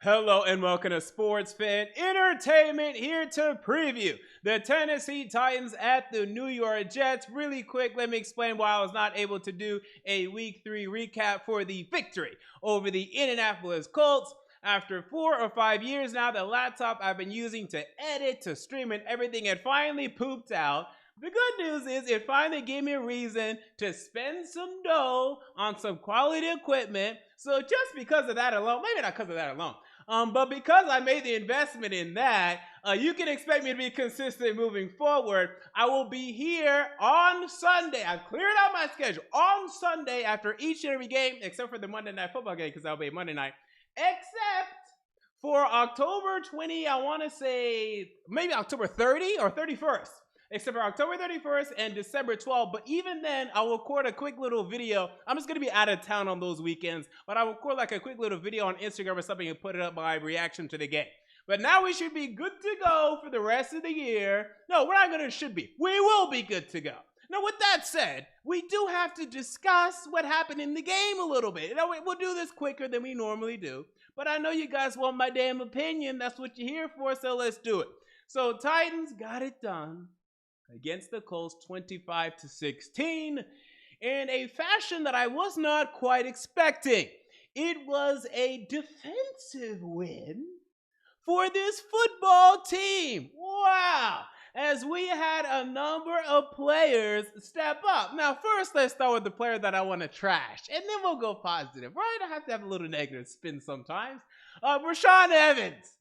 Hello and welcome to Sports Fan Entertainment, here to preview the Tennessee Titans at the New York Jets. Really quick, let me explain why I was not able to do a Week 3 recap for the victory over the Indianapolis Colts. After 4 or 5 years now, the laptop I've been using to edit, to stream, and everything had finally pooped out. The good news is it finally gave me a reason to spend some dough on some quality equipment. So just because of that alone, maybe not because of that alone, but because I made the investment in that, you can expect me to be consistent moving forward. I will be here on Sunday. I've cleared out my schedule on Sunday after each and every game, except for the Monday Night Football game, because that'll be Monday night. Except for October 20, I want to say maybe October 30 or 31st. Except for October 31st and December 12th. But even then, I'll record a quick little video. I'm just going to be out of town on those weekends. But I'll record like a quick little video on Instagram or something and put it up my reaction to the game. But now we should be good to go for the rest of the year. No, we're not going to should be. We will be good to go. Now, with that said, we do have to discuss what happened in the game a little bit. You know, we'll do this quicker than we normally do. But I know you guys want my damn opinion. That's what you're here for, so let's do it. So, Titans got it done against the Colts 25-16 in a fashion that I was not quite expecting. It was a defensive win for this football team. Wow. As we had a number of players step up. Now, first, let's start with the player that I want to trash, and then we'll go positive, right? I have to have a little negative spin sometimes. Rashaan Evans.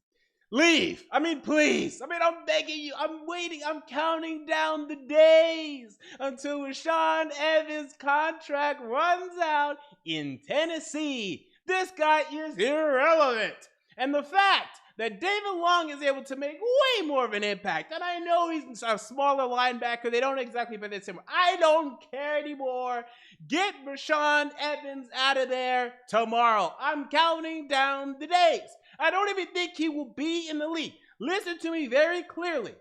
Leave. I mean, please. I mean, I'm begging you. I'm waiting. I'm counting down the days until Rashaan Evans' contract runs out in Tennessee. This guy is irrelevant. And the fact that David Long is able to make way more of an impact, and I know he's a smaller linebacker. They don't exactly play the same. I don't care anymore. Get Rashaan Evans out of there tomorrow. I'm counting down the days. I don't even think he will be in the league. Listen to me very clearly.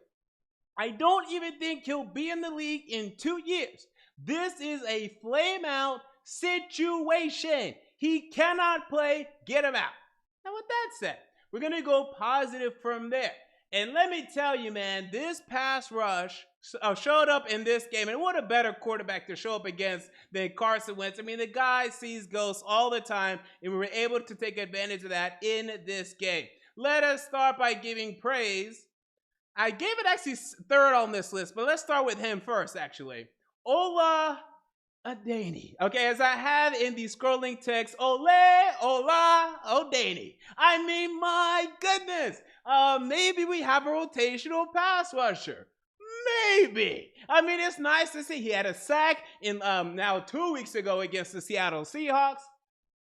I don't even think he'll be in the league in 2 years. This is a flame-out situation. He cannot play. Get him out. Now, with that said, we're going to go positive from there. And let me tell you, man, this pass rush showed up in this game. And what a better quarterback to show up against than Carson Wentz. I mean, the guy sees ghosts all the time, and we were able to take advantage of that in this game. Let us start by giving praise. I gave it actually third on this list, but let's start with him first, actually. Ola Adeni. Okay, as I have in the scrolling text, Ola Adeni. I mean, my goodness. Maybe we have a rotational pass rusher. Maybe. I mean, it's nice to see. He had a sack in now 2 weeks ago against the Seattle Seahawks.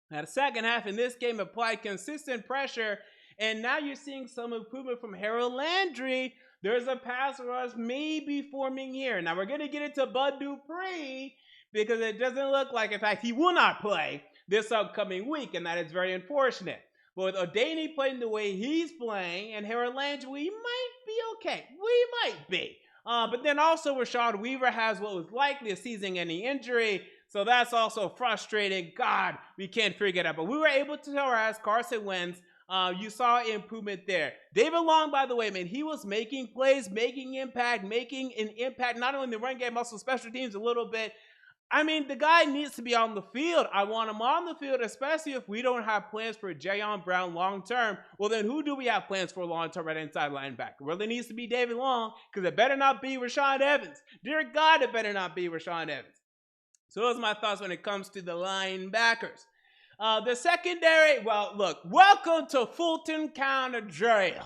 Had a second half in this game, applied consistent pressure, and now you're seeing some improvement from Harold Landry. There's a pass rush maybe forming here. Now we're going to get into Bud Dupree because it doesn't look like, in fact, he will not play this upcoming week, and that is very unfortunate. But with Adeni playing the way he's playing and Harold Landry, we might be okay. We might be. But then also Rashad Weaver has what was likely a season-ending injury, so that's also frustrating. God, we can't figure it out. But we were able to harass Carson Wentz. You saw improvement there. David Long, by the way, man, he was making plays, making an impact not only in the run game, also special teams a little bit. I mean, the guy needs to be on the field. I want him on the field, especially if we don't have plans for Jayon Brown long-term. Well, then who do we have plans for long-term at inside linebacker? Well, it needs to be David Long, because it better not be Rashaan Evans. Dear God, it better not be Rashaan Evans. So those are my thoughts when it comes to the linebackers. The secondary, well, look, welcome to Fulton County Jail.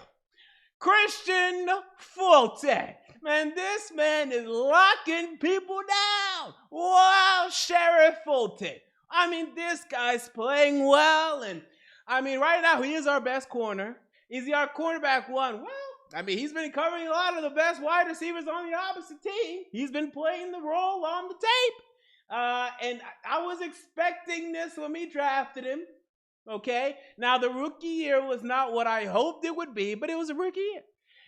Christian Fulton. Man, this man is locking people down. Wow, Sheriff Fulton. I mean, this guy's playing well. And, I mean, right now, he is our best corner. Is he our cornerback one? Well, I mean, he's been covering a lot of the best wide receivers on the opposite team. He's been playing the role on the tape. And I was expecting this when we drafted him. Okay? Now, the rookie year was not what I hoped it would be, but it was a rookie year.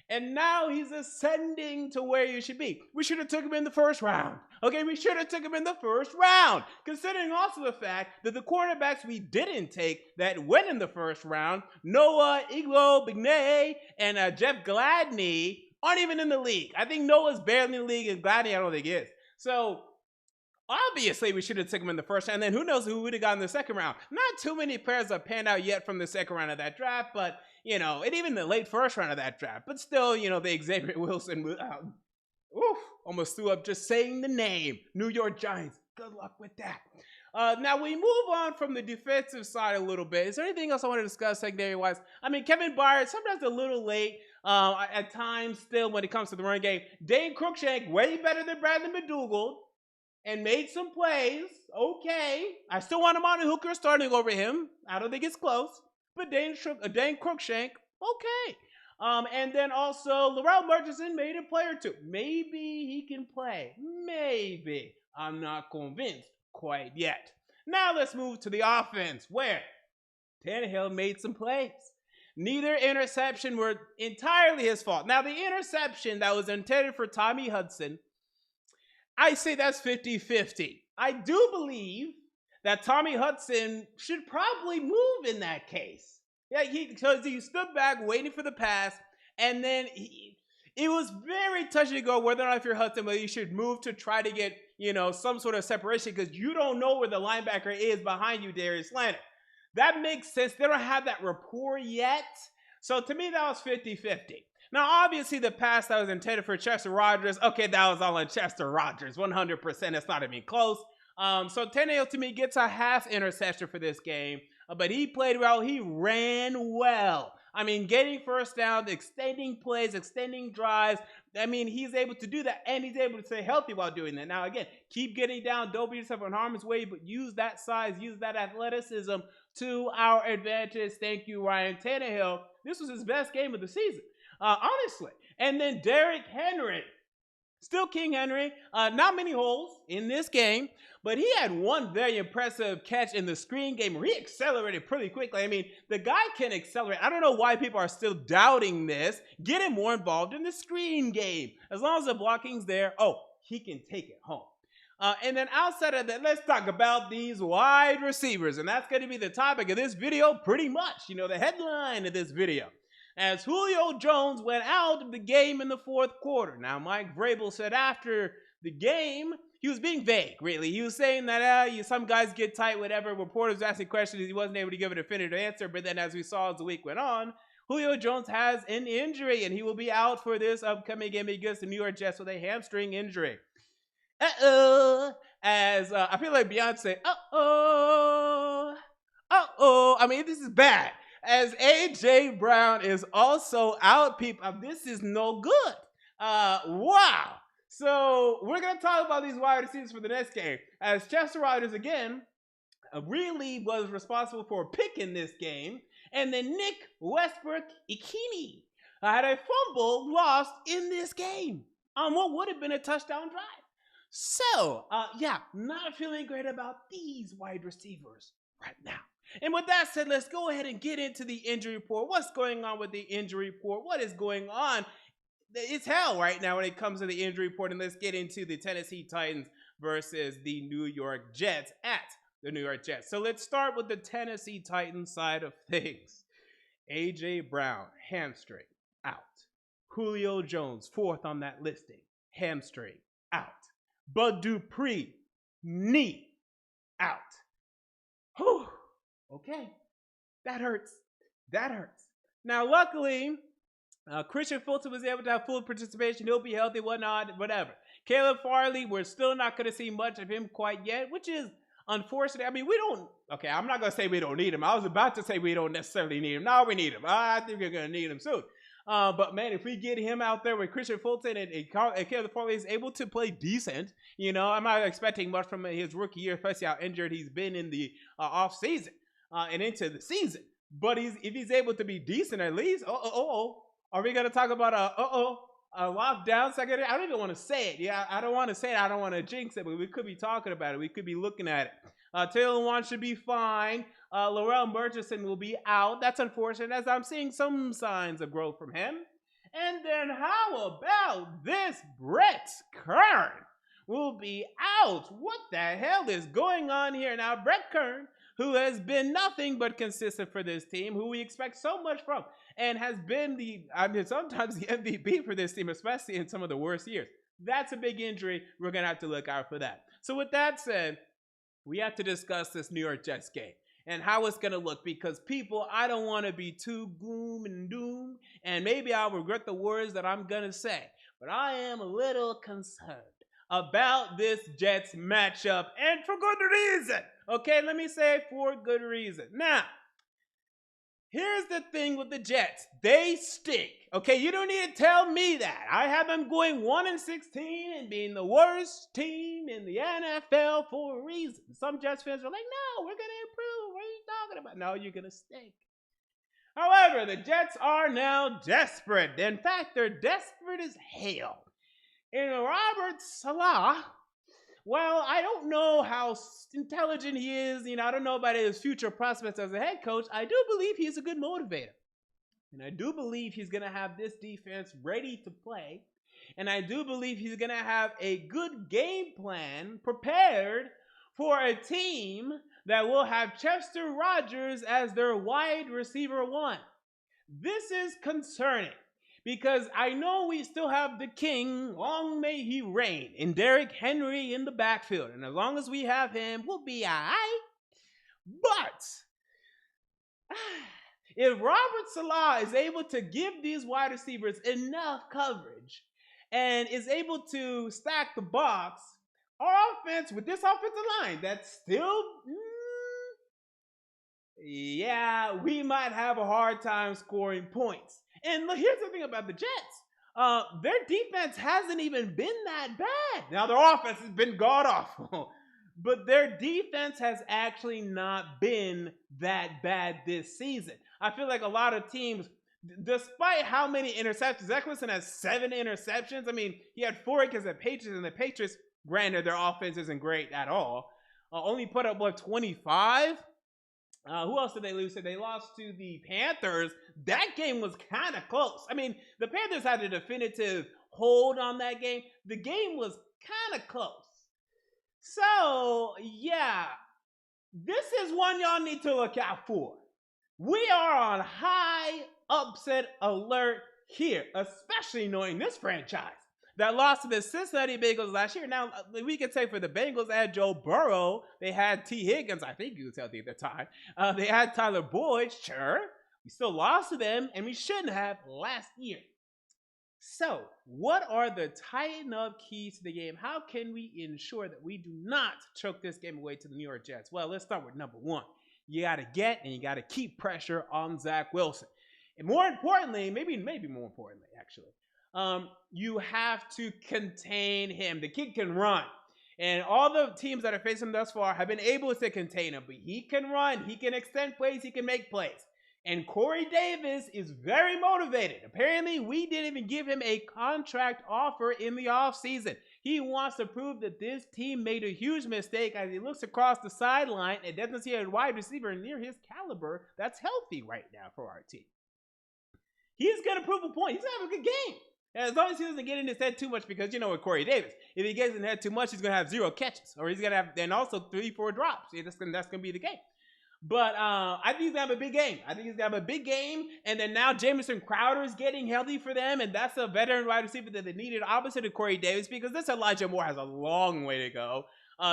And now he's ascending to where you should be. We should have took him in the first round. Okay, we should have took him in the first round. Considering also the fact that the quarterbacks we didn't take that went in the first round, Noah Igbo-Bignay and Jeff Gladney, aren't even in the league. I think Noah's barely in the league, and Gladney I don't think is. So obviously, we should have taken him in the first round. And then who knows who would have gotten in the second round. Not too many players have panned out yet from the second round of that draft, but, you know, and even the late first round of that draft. But still, you know, the Xavier Wilson, almost threw up just saying the name. New York Giants. Good luck with that. Now, we move on from the defensive side a little bit. Is there anything else I want to discuss secondary-wise? I mean, Kevin Byard, sometimes a little late at times still when it comes to the run game. Dane Cruikshank, way better than Brandon McDougal. And made some plays. Okay. I still want him on the hooker starting over him. I don't think it's close. But Dane Cruikshank, okay. And then also, Laurel Murchison made a play or two. Maybe he can play. Maybe. I'm not convinced quite yet. Now let's move to the offense, where Tannehill made some plays. Neither interception were entirely his fault. Now, the interception that was intended for Tommy Hudson, I say that's 50-50. I do believe that Tommy Hudson should probably move in that case. Yeah, because he stood back waiting for the pass, and then it was very touchy to go whether or not if you're Hudson, whether you should move to try to get, you know, some sort of separation because you don't know where the linebacker is behind you, Darius Leonard. That makes sense. They don't have that rapport yet. So to me, that was 50-50. Now, obviously, the pass that was intended for Chester Rogers, okay, that was all on Chester Rogers, 100%. It's not even close. So Tannehill, to me, gets a half interception for this game. But he played well. He ran well. I mean, getting first down, extending plays, extending drives. I mean, he's able to do that, and he's able to stay healthy while doing that. Now, again, keep getting down. Don't be yourself in harm's way, but use that size, use that athleticism to our advantage. Thank you, Ryan Tannehill. This was his best game of the season. Honestly. And then Derrick Henry, still King Henry, not many holes in this game, but he had one very impressive catch in the screen game where he accelerated pretty quickly. I mean, the guy can accelerate. I don't know why people are still doubting this. Get him more involved in the screen game. As long as the blocking's there, he can take it home. And then outside of that, let's talk about these wide receivers. And that's going to be the topic of this video pretty much. You know, the headline of this video. As Julio Jones went out of the game in the fourth quarter. Now, Mike Vrabel said after the game, he was being vague, really. He was saying that some guys get tight, whatever. Reporters asking questions. He wasn't able to give a definitive answer. But then as we saw as the week went on, Julio Jones has an injury, and he will be out for this upcoming game against the New York Jets with a hamstring injury. As I feel like Beyonce, I mean, this is bad. As A.J. Brown is also out, people. This is no good. Wow. So we're going to talk about these wide receivers for the next game. As Chester Rogers, again, really was responsible for picking this game. And then Nick Westbrook-Ikhine had a fumble lost in this game on what would have been a touchdown drive. So, not feeling great about these wide receivers right now. And with that said, let's go ahead and get into the injury report. What's going on with the injury report? What is going on? It's hell right now when it comes to the injury report. And let's get into the Tennessee Titans versus the New York Jets at the New York Jets. So let's start with the Tennessee Titans side of things. A.J. Brown, hamstring, out. Julio Jones, fourth on that listing, hamstring, out. Bud Dupree, knee, out. Whew. Okay, that hurts. That hurts. Now, luckily, Christian Fulton was able to have full participation. He'll be healthy, whatnot, whatever. Caleb Farley, we're still not going to see much of him quite yet, which is unfortunate. I mean, I'm not going to say we don't need him. I was about to say we don't necessarily need him. No, we need him. I think we're going to need him soon. But, man, if we get him out there with Christian Fulton and Caleb Farley is able to play decent, you know, I'm not expecting much from his rookie year, especially how injured he's been in the offseason. And into the season. But if he's able to be decent at least, are we going to talk about a lockdown secondary? I don't even want to say it. Yeah, I don't want to say it. I don't want to jinx it, but we could be talking about it. We could be looking at it. Taylor Lewan should be fine. Laurel Murchison will be out. That's unfortunate, as I'm seeing some signs of growth from him. And then how about this Brett Kern will be out? What the hell is going on here? Now, Brett Kern, who has been nothing but consistent for this team, who we expect so much from, and has been sometimes the MVP for this team, especially in some of the worst years. That's a big injury. We're going to have to look out for that. So with that said, we have to discuss this New York Jets game and how it's going to look, because people, I don't want to be too gloom and doom, and maybe I'll regret the words that I'm going to say, but I am a little concerned about this Jets matchup, and for good reason. Okay, let me say for good reason. Now, here's the thing with the Jets. They stink. Okay, you don't need to tell me that. I have them going 1-16 and being the worst team in the NFL for a reason. Some Jets fans are like, no, we're going to improve. What are you talking about? No, you're going to stink. However, the Jets are now desperate. In fact, they're desperate as hell. And Robert Saleh, well, I don't know how intelligent he is. I don't know about his future prospects as a head coach. I do believe he's a good motivator. And I do believe he's going to have this defense ready to play. And I do believe he's going to have a good game plan prepared for a team that will have Chester Rogers as their wide receiver one. This is concerning, because I know we still have the king, long may he reign, in Derrick Henry in the backfield. And as long as we have him, we'll be all right. But if Robert Saleh is able to give these wide receivers enough coverage and is able to stack the box, our offense, with this offensive line, that's still, we might have a hard time scoring points. And look, here's the thing about the Jets. Their defense hasn't even been that bad. Now, their offense has been god-awful. But their defense has actually not been that bad this season. I feel like a lot of teams, despite how many interceptions, Zach Wilson has 7 interceptions. I mean, he had 4 against the Patriots, and the Patriots, granted, their offense isn't great at all. Only put up, 25? Who else did they lose to? They lost to the Panthers. That game was kind of close. I mean, the Panthers had a definitive hold on that game. The game was kind of close. So, yeah, this is one y'all need to look out for. We are on high upset alert here, especially knowing this franchise that lost to the Cincinnati Bengals last year. Now, we can say for the Bengals, they had Joe Burrow. They had T. Higgins. I think he was healthy at the time. They had Tyler Boyd. Sure. We still lost to them, and we shouldn't have last year. So, what are the tighten up keys to the game? How can we ensure that we do not choke this game away to the New York Jets? Well, let's start with number one. You got to get and you got to keep pressure on Zach Wilson. And more importantly, maybe more importantly, actually, you have to contain him. The kid can run. And all the teams that have faced him thus far have been able to contain him. But he can run. He can extend plays. He can make plays. And Corey Davis is very motivated. Apparently, we didn't even give him a contract offer in the offseason. He wants to prove that this team made a huge mistake as he looks across the sideline and doesn't see a wide receiver near his caliber that's healthy right now for our team. He's going to prove a point. He's going to have a good game. As long as he doesn't get in his head too much, because you know with Corey Davis, if he gets in his head too much, he's going to have 0 catches. Or he's going to have, and also 3-4 drops. That's going to be the game. But I think he's going to have a big game. And then now Jamison Crowder is getting healthy for them. And that's a veteran wide receiver that they needed opposite of Corey Davis, because this Elijah Moore has a long way to go.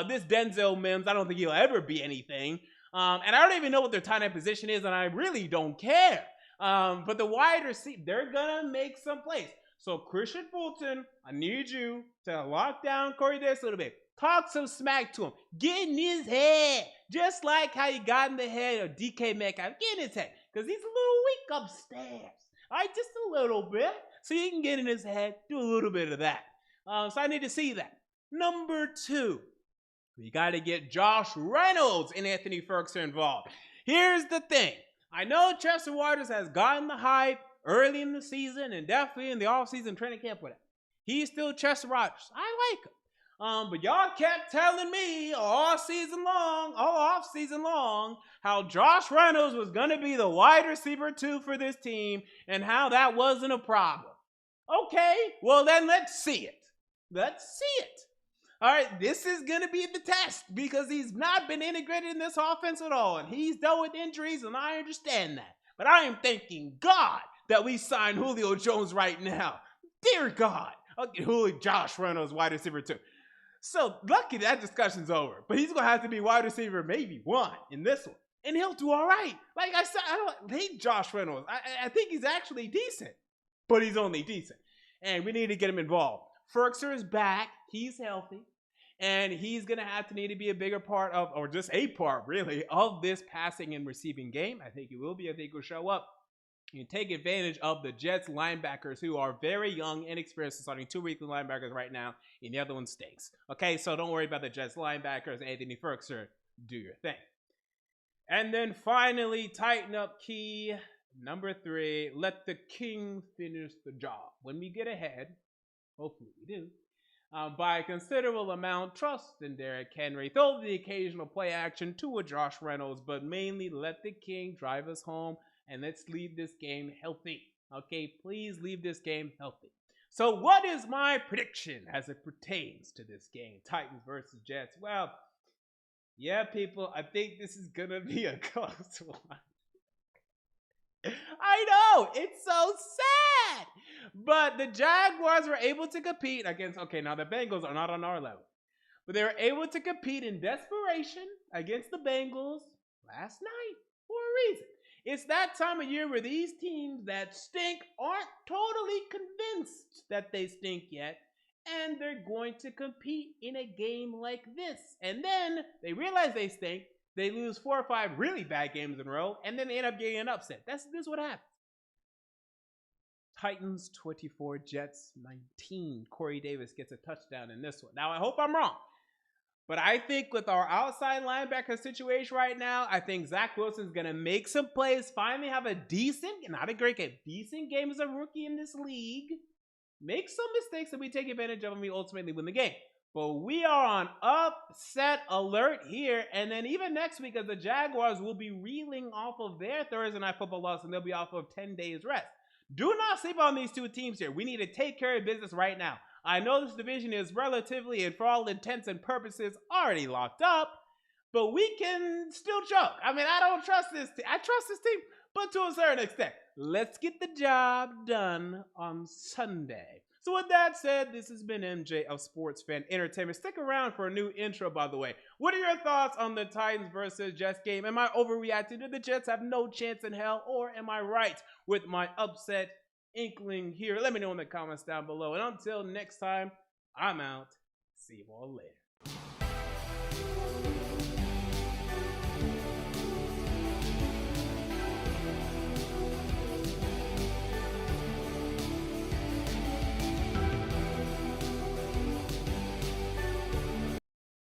This Denzel Mims, I don't think he'll ever be anything. And I don't even know what their tight end position is, and I really don't care. But the wide receiver, they're going to make some plays. So Christian Fulton, I need you to lock down Corey Davis a little bit. Talk some smack to him. Get in his head. Just like how you got in the head of DK Metcalf. Get in his head. Because he's a little weak upstairs. All right, just a little bit. So you can get in his head. Do a little bit of that. So I need to see that. Number 2. We got to get Josh Reynolds and Anthony Ferguson involved. Here's the thing. I know Chester Waters has gotten the hype early in the season and definitely in the offseason training camp with him. He's still Chester Rogers. I like him. But y'all kept telling me all off season long, how Josh Reynolds was going to be the wide receiver 2 for this team and how that wasn't a problem. Okay, well then let's see it. Let's see it. All right, this is going to be the test because he's not been integrated in this offense at all, and he's dealt with injuries, and I understand that. But I am thanking God that we signed Julio Jones right now. Dear God. Okay, Julio, Josh Reynolds, wide receiver 2. So lucky that discussion's over. But he's gonna have to be wide receiver maybe 1 in this one, and he'll do all right. Like I said, I don't hate Josh Reynolds. I think he's actually decent, but he's only decent, and we need to get him involved. Ferkser is back. He's healthy, and he's gonna have to need to be a bigger part of, or just a part really, of this passing and receiving game. I think he will be. I think he'll show up. You take advantage of the Jets linebackers who are very young, inexperienced, starting 2 weekly linebackers right now, and the other one stinks. Okay, so don't worry about the Jets linebackers. Anthony Ferkser, do your thing. And then finally, tighten up key number 3. Let the king finish the job. When we get ahead, hopefully we do, by a considerable amount, trust in Derrick Henry. Throw the occasional play action to a Josh Reynolds, but mainly let the king drive us home. And let's leave this game healthy. Okay, please leave this game healthy. So what is my prediction as it pertains to this game? Titans versus Jets. Well, yeah, people, I think this is going to be a close one. I know, it's so sad. But the Jaguars were able to compete against, okay, now the Bengals are not on our level. But they were able to compete in desperation against the Bengals last night for a reason. It's that time of year where these teams that stink aren't totally convinced that they stink yet, and they're going to compete in a game like this. And then they realize they stink, they lose 4 or 5 really bad games in a row, and then they end up getting an upset. This is what happens. Titans 24, Jets 19. Corey Davis gets a touchdown in this one. Now, I hope I'm wrong. But I think with our outside linebacker situation right now, I think Zach Wilson's going to make some plays, finally have a decent, not a great game, decent game as a rookie in this league. Make some mistakes that we take advantage of and we ultimately win the game. But we are on upset alert here. And then even next week, as the Jaguars will be reeling off of their Thursday Night Football loss and they'll be off of 10 days rest. Do not sleep on these two teams here. We need to take care of business right now. I know this division is relatively, and for all intents and purposes, already locked up, but we can still choke. I mean, I don't trust this team. I trust this team, but to a certain extent. Let's get the job done on Sunday. So with that said, this has been MJ of Sports Fan Entertainment. Stick around for a new intro, by the way. What are your thoughts on the Titans versus Jets game? Am I overreacting? Do the Jets have no chance in hell, or am I right with my upset inkling here? Let me know in the comments down below. And until next time, I'm out. See you all later.